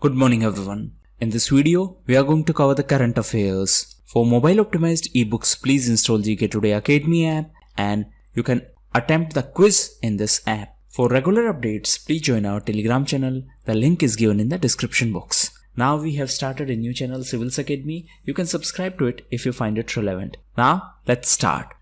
Good morning everyone. In this video, we are going to cover the current affairs. For mobile optimized ebooks, please install GKToday Academy app and you can attempt the quiz in this app. For regular updates, please join our Telegram channel. The link is given in the description box. Now we have started a new channel, Civils Academy. You can subscribe to it if you find it relevant. Now let's start.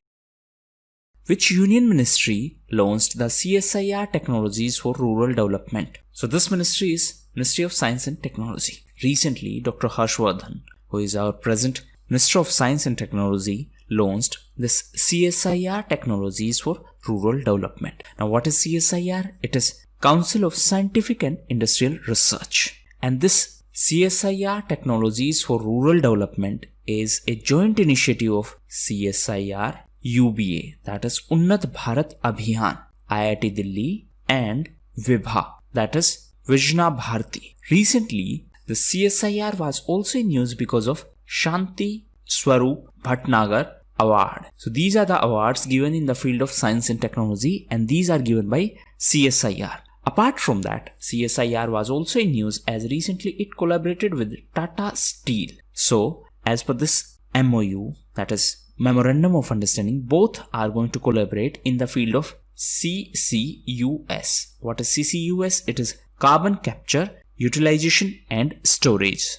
Which union ministry launched the CSIR-Technologies for rural development? So this ministry is Ministry of Science and Technology. Recently, Dr. Harshvardhan, who is our present Minister of Science and Technology, launched this CSIR-Technologies for rural development. Now what is CSIR? It is Council of Scientific and Industrial Research. And this CSIR-Technologies for rural development is a joint initiative of CSIR, UBA, that is Unnat Bharat Abhiyan, IIT Delhi, and Vibha, that is Vijna Bharati. Recently, the CSIR was also in news because of Shanti Swarup Bhatnagar Award. So these are the awards given in the field of science and technology, and these are given by CSIR. Apart from that, CSIR was also in news as recently it collaborated with Tata Steel. So as per this MOU, that is Memorandum of Understanding, both are going to collaborate in the field of CCUS. What is CCUS? It is Carbon Capture, Utilization and Storage.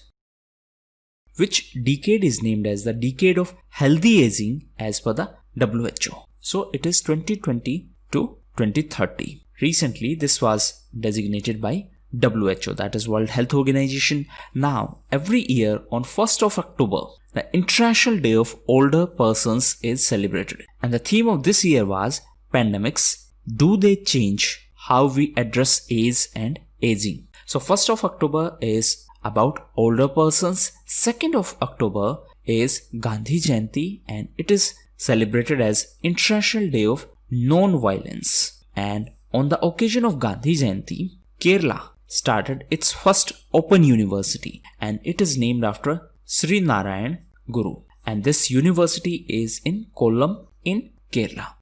Which decade is named as the Decade of Healthy Aging as per the WHO? So it is 2020 to 2030. Recently, this was designated by WHO, that is World Health Organization. Now, every year on 1st of October, the International Day of Older Persons is celebrated. And the theme of this year was Pandemics, Do They Change How We Address Age and Aging? So 1st of October is about older persons. 2nd of October is Gandhi Jayanti and it is celebrated as International Day of Non-Violence. And on the occasion of Gandhi Jayanti, Kerala started its first open university and it is named after Sri Narayan Guru. And this university is in Kollam in Kerala.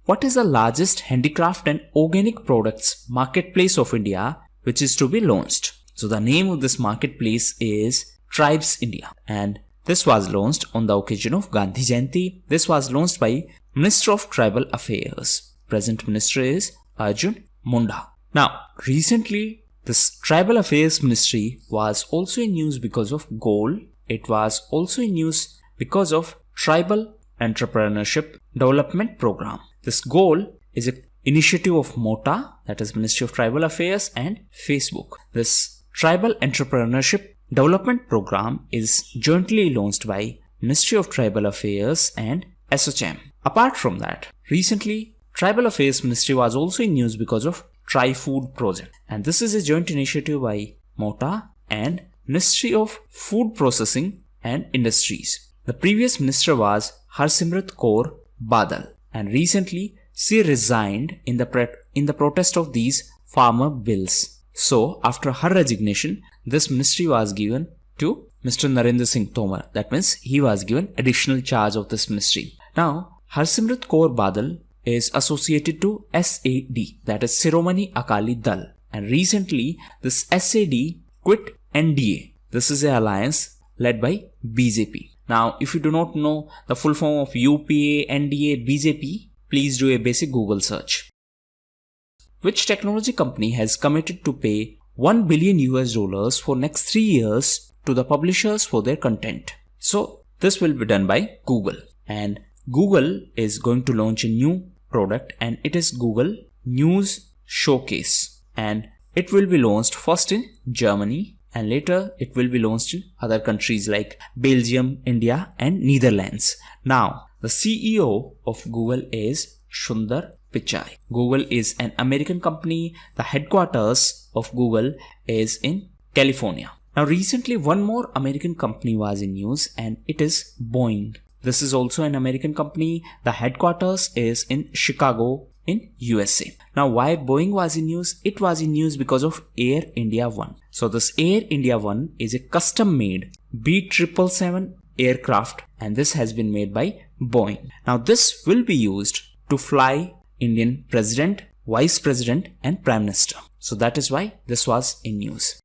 What is the largest handicraft and organic products marketplace of India which is to be launched? So the name of this marketplace is Tribes India and this was launched on the occasion of Gandhi Jayanti. This was launched by Minister of Tribal Affairs. Present Minister is Arjun Munda. Now recently this Tribal Affairs Ministry was also in news because of gold. It was also in news because of Tribal Entrepreneurship Development Program. This goal is an initiative of MOTA, that is Ministry of Tribal Affairs, and Facebook. This Tribal Entrepreneurship Development Program is jointly launched by Ministry of Tribal Affairs and ASIIM. Apart from that, recently Tribal Affairs Ministry was also in news because of Tri-Food Project. And this is a joint initiative by MOTA and Ministry of Food Processing and Industries. The previous minister was Harsimrat Kaur Badal. And recently, she resigned in the protest of these farmer bills. So, after her resignation, this ministry was given to Mr. Narendra Singh Tomar. That means he was given additional charge of this ministry. Now, Harsimrat Kaur Badal is associated to SAD, that is Shiromani Akali Dal. And recently, this SAD quit NDA. This is an alliance led by BJP. Now, if you do not know the full form of UPA, NDA, BJP, please do a basic Google search. Which technology company has committed to pay $1 billion for next 3 years to the publishers for their content? So, this will be done by Google. And Google is going to launch a new product and it is Google News Showcase. And it will be launched first in Germany and later it will be launched in other countries like Belgium, India and Netherlands. Now, the CEO of Google is Sundar Pichai. Google is an American company. The headquarters of Google is in California. Now recently one more American company was in news and it is Boeing. This is also an American company. The headquarters is in Chicago in USA. Now why Boeing was in news? It was in news because of Air India One. So this Air India One is a custom made B777 aircraft and this has been made by Boeing. Now this will be used to fly Indian President, Vice President and Prime Minister. So that is why this was in news.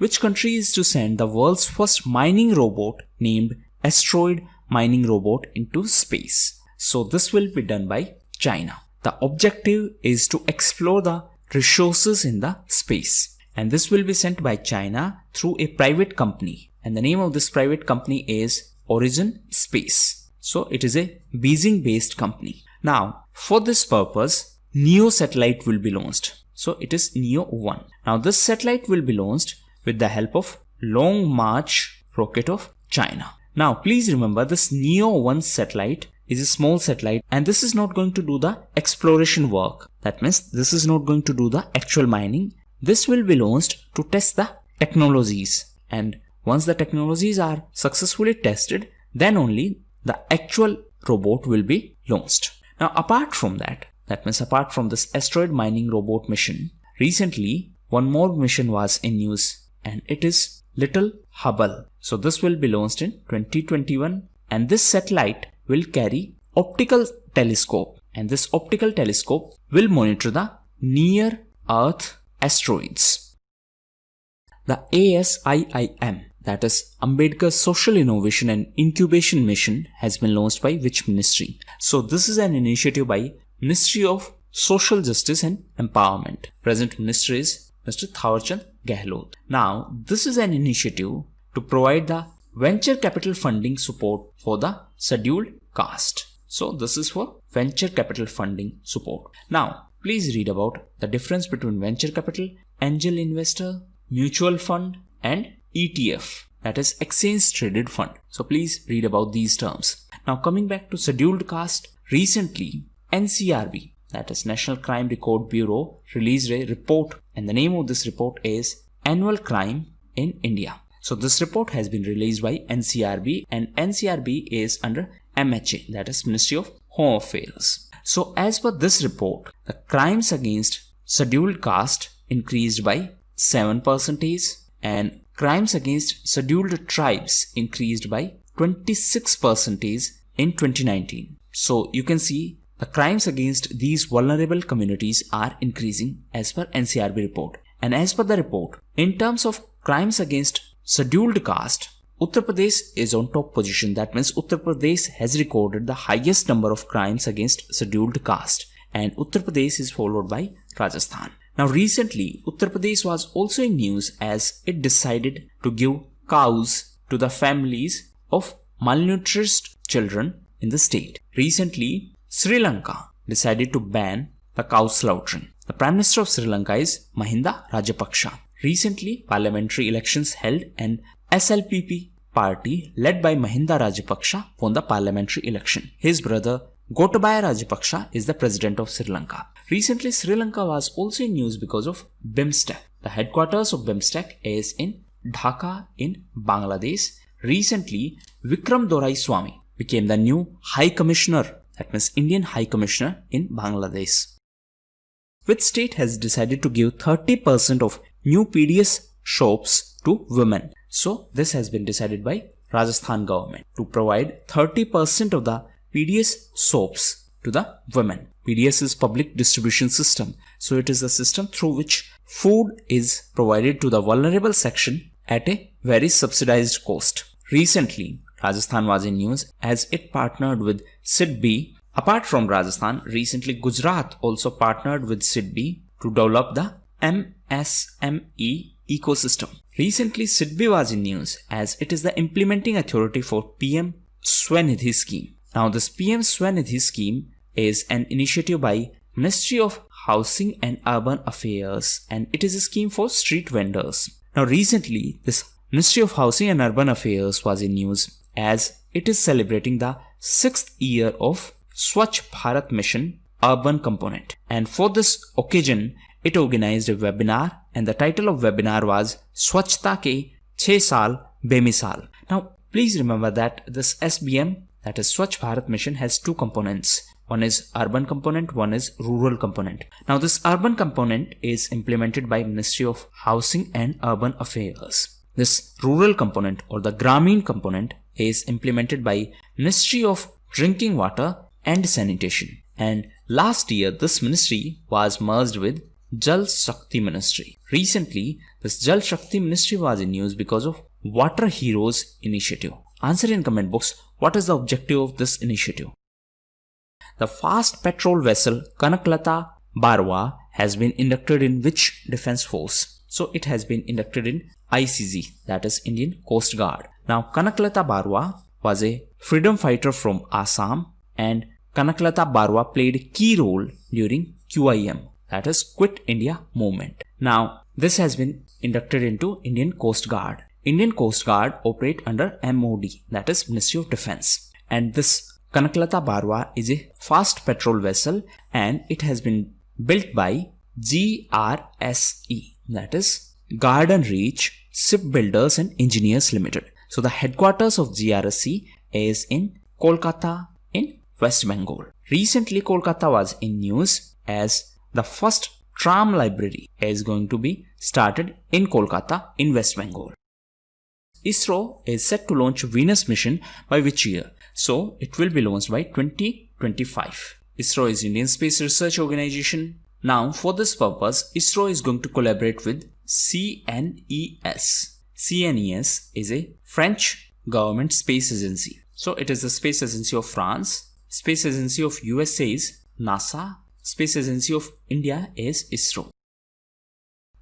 which country is to send the world's first mining robot named Asteroid Mining robot into space? So this will be done by China. The objective is to explore the resources in the space, and this will be sent by China through a private company, and the name of this private company is Origin Space. So it is a Beijing based company. Now for this purpose, NEO satellite will be launched. So it is NEO 1. Now this satellite will be launched with the help of Long March rocket of China. Now please remember, this NEO 1 satellite is a small satellite, and this is not going to do the exploration work. That means this is not going to do the actual mining. This will be launched to test the technologies, and once the technologies are successfully tested, then only the actual robot will be launched. Now apart from that means apart from this asteroid mining robot mission, recently one more mission was in news, and it is Little Hubble. So this will be launched in 2021, and this satellite will carry optical telescope, and this optical telescope will monitor the near Earth asteroids. The ASIIM, that is Ambedkar Social Innovation and Incubation Mission, has been launched by which ministry? So this is an initiative by Ministry of Social Justice and Empowerment. Present minister is Mr. Thawarchand Gehlot. Now this is an initiative to provide the venture capital funding support for the scheduled caste. So this is for venture capital funding support. Now please read about the difference between venture capital, angel investor, mutual fund and ETF, that is exchange traded fund. So please read about these terms. Now coming back to scheduled caste, recently NCRB, that is National Crime Record Bureau, released a report, and the name of this report is Annual Crime in India. So this report has been released by NCRB, and NCRB is under MHA, that is Ministry of Home Affairs. So as per this report, the crimes against scheduled caste increased by 7%, and crimes against scheduled tribes increased by 26% in 2019. So you can see the crimes against these vulnerable communities are increasing as per NCRB report. And as per the report, in terms of crimes against scheduled caste, Uttar Pradesh is on top position. That means Uttar Pradesh has recorded the highest number of crimes against scheduled caste, and Uttar Pradesh is followed by Rajasthan. Now recently, Uttar Pradesh was also in news as it decided to give cows to the families of malnourished children in the state. Recently, Sri Lanka decided to ban the cow slaughtering. The Prime Minister of Sri Lanka is Mahinda Rajapaksa. Recently, parliamentary elections held, and SLPP party led by Mahinda Rajapaksa won the parliamentary election. His brother Gotabaya Rajapaksa is the president of Sri Lanka. Recently, Sri Lanka was also in news because of BIMSTEC. The headquarters of BIMSTEC is in Dhaka in Bangladesh. Recently, Vikram Doraiswamy became the new High Commissioner, that means Indian High Commissioner in Bangladesh. Which state has decided to give 30% of new PDS shops to women? So this has been decided by Rajasthan government to provide 30% of the PDS soaps to the women. PDS is public distribution system. So it is a system through which food is provided to the vulnerable section at a very subsidized cost. Recently, Rajasthan was in news as it partnered with SIDBI. Apart from Rajasthan, recently Gujarat also partnered with SIDBI to develop the MSME ecosystem. Recently, SIDBI was in news as it is the implementing authority for PM Swanidhi scheme. Now this PM Swanidhi scheme is an initiative by Ministry of Housing and Urban Affairs, and it is a scheme for street vendors. Now recently, this Ministry of Housing and Urban Affairs was in news as it is celebrating the 6th year of Swachh Bharat Mission Urban Component, and for this occasion it organized a webinar, and the title of webinar was Swachhta ke 6 saal bemisal. Now please remember that this SBM, that is Swachh Bharat Mission, has two components. One is urban component, one is rural component. Now this urban component is implemented by Ministry of Housing and Urban Affairs. This rural component or the Grameen component is implemented by Ministry of Drinking Water and Sanitation. And last year this ministry was merged with Jal Shakti Ministry. Recently, this Jal Shakti Ministry was in news because of Water Heroes initiative. Answer in comment box, what is the objective of this initiative? The fast patrol vessel Kanaklata Barwa has been inducted in which defense force? So it has been inducted in ICG, that is Indian Coast Guard. Now Kanaklata Barwa was a freedom fighter from Assam, and Kanaklata Barwa played a key role during QIM, that is Quit India movement. Now this has been inducted into Indian Coast Guard. Indian Coast Guard operate under MOD, that is Ministry of Defense, and this Kanaklata Barwa is a fast patrol vessel and it has been built by GRSE, that is Garden Reach Shipbuilders and Engineers Limited. So the headquarters of GRSE is in Kolkata in West Bengal. Recently Kolkata was in news as the first tram library is going to be started in Kolkata in West Bengal. ISRO is set to launch Venus mission by which year? So it will be launched by 2025. ISRO is Indian Space Research Organization. Now for this purpose, ISRO is going to collaborate with CNES. CNES is a French government space agency. So it is the space agency of France. Space agency of USA is NASA. Space agency of India is ISRO.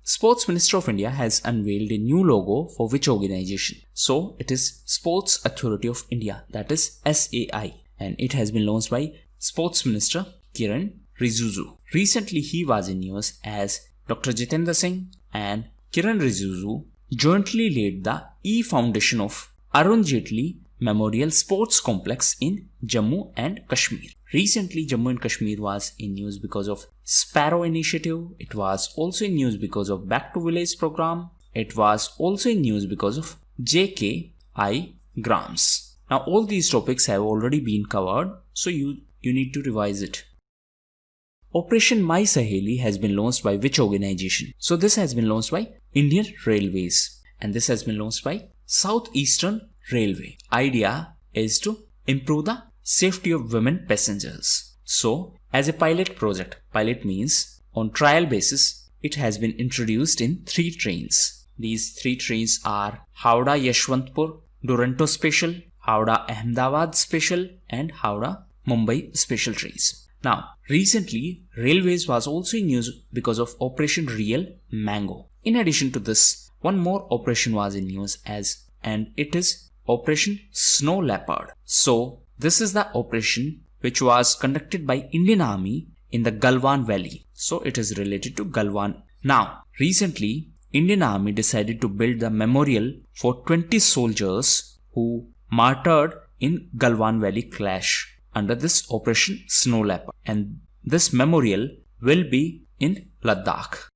Sports Minister of India has unveiled a new logo for which organization? So it is Sports Authority of India, that is SAI, and it has been launched by Sports Minister Kiran Rijiju. Recently he was in news as Dr. Jitendra Singh and Kiran Rijiju jointly laid the E-Foundation of Arun Jaitley Memorial Sports Complex in Jammu and Kashmir. Recently Jammu and Kashmir was in news because of Sparrow initiative. It was also in news because of Back to Village program. It was also in news because of JKI grams. Now all these topics have already been covered, so you need to revise it. Operation My Saheli has been launched by which organization? So this has been launched by Indian Railways, and this has been launched by Southeastern Railway. Idea is to improve the safety of women passengers. So as a pilot project, pilot means on trial basis, it has been introduced in 3 trains. These 3 trains are Howrah Yashwantpur Duronto Special, Howrah Ahmedabad Special, and Howrah Mumbai Special trains. Now recently Railways was also in news because of Operation Real Mango. In addition to this, one more operation was in news and it is Operation Snow Leopard. So this is the operation which was conducted by Indian Army in the Galwan Valley. So it is related to Galwan. Now recently Indian Army decided to build the memorial for 20 soldiers who martyred in Galwan Valley clash under this Operation Snow Leopard, and this memorial will be in Ladakh.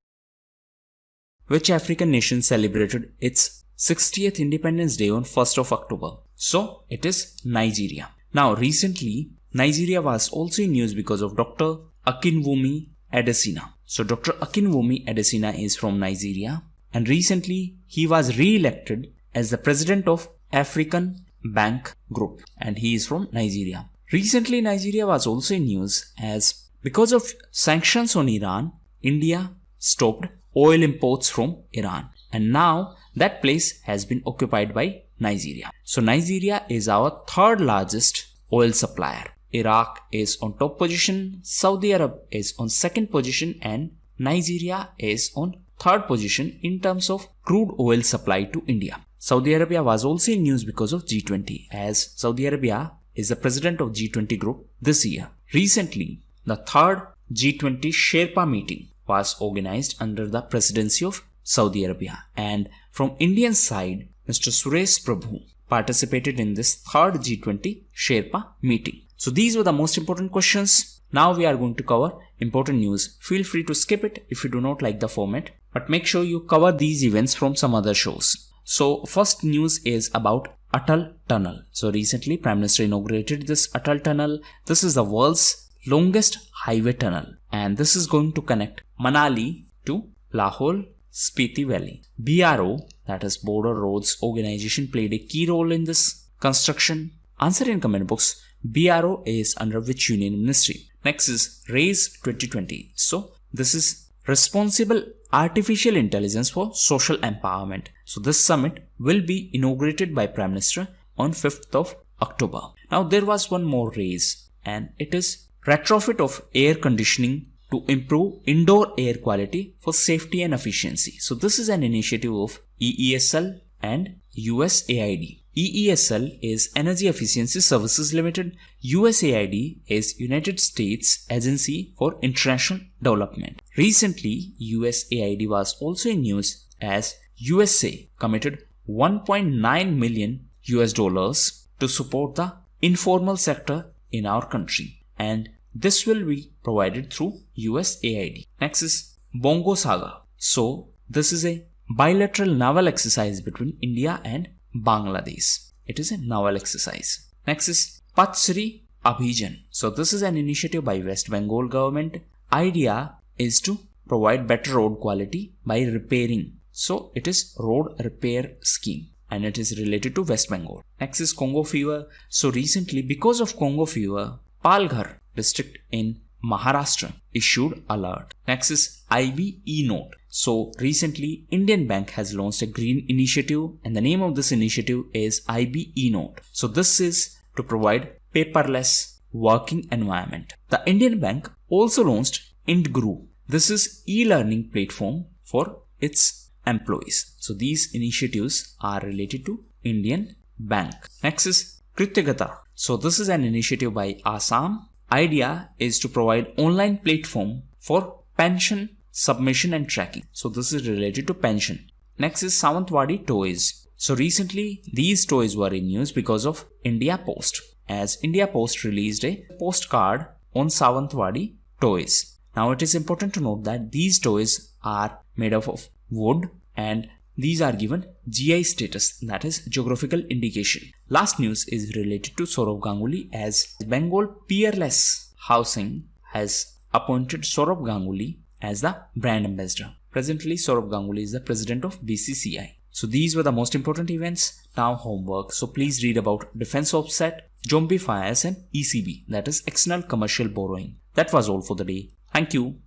Which African nation celebrated its 60th Independence Day on 1st of October? So it is Nigeria. Now recently Nigeria was also in news because of Dr. Akinwumi Adesina. So Dr. Akinwumi Adesina is from Nigeria, and recently he was re-elected as the president of African Bank Group, and he is from Nigeria. Recently Nigeria was also in news as because of sanctions on Iran, India stopped oil imports from Iran, and now that place has been occupied by Nigeria. So Nigeria is our 3rd largest oil supplier. Iraq is on top position, Saudi Arabia is on 2nd position, and Nigeria is on 3rd position in terms of crude oil supply to India. Saudi Arabia was also in news because of G20, as Saudi Arabia is the president of G20 group this year. Recently, the 3rd G20 Sherpa meeting was organized under the presidency of Saudi Arabia, and from Indian side, Mr. Suresh Prabhu participated in this 3rd G20 Sherpa meeting. So these were the most important questions. Now we are going to cover important news. Feel free to skip it if you do not like the format, but make sure you cover these events from some other shows. So first news is about Atal Tunnel. So recently Prime Minister inaugurated this Atal Tunnel. This is the world's longest highway tunnel, and this is going to connect Manali to Lahore Spiti Valley. BRO, that is Border Roads Organization, played a key role in this construction. Answer in comment box. BRO is under which union ministry? Next is RAISE 2020. So this is Responsible Artificial Intelligence for Social Empowerment. So this summit will be inaugurated by Prime Minister on 5th of October. Now there was one more raise, and it is retrofit of air conditioning to improve indoor air quality for safety and efficiency. So this is an initiative of EESL and USAID. EESL is Energy Efficiency Services Limited. USAID is United States Agency for International Development. Recently, USAID was also in news as USA committed $1.9 million to support the informal sector in our country, and this will be provided through USAID. Next is Bongo Saga. So this is a bilateral naval exercise between India and Bangladesh. It is a naval exercise. Next is Patsri Abhijan. So this is an initiative by West Bengal government. Idea is to provide better road quality by repairing. So it is road repair scheme, and it is related to West Bengal. Next is Congo fever. So recently, because of Congo fever, Palghar district in Maharashtra issued alert. Next is IB e-note. So recently, Indian Bank has launched a green initiative, and the name of this initiative is IB e-note. So this is to provide paperless working environment. The Indian Bank also launched IntGuru. This is e-learning platform for its employees. So these initiatives are related to Indian Bank. Next is Krityagata. So this is an initiative by ASIIM. Idea is to provide online platform for pension submission and tracking. So this is related to pension. Next is Sawantwadi toys. So recently these toys were in news because of India Post, as India Post released a postcard on Sawantwadi toys. Now it is important to note that these toys are made up of wood, and these are given GI status, that is geographical indication. Last news is related to Saurav Ganguly, as Bengal Peerless Housing has appointed Saurav Ganguly as the brand ambassador. Presently, Saurav Ganguly is the president of BCCI. So these were the most important events. Now homework. So please read about defense offset, zombie fires, and ECB, that is external commercial borrowing. That was all for the day. Thank you.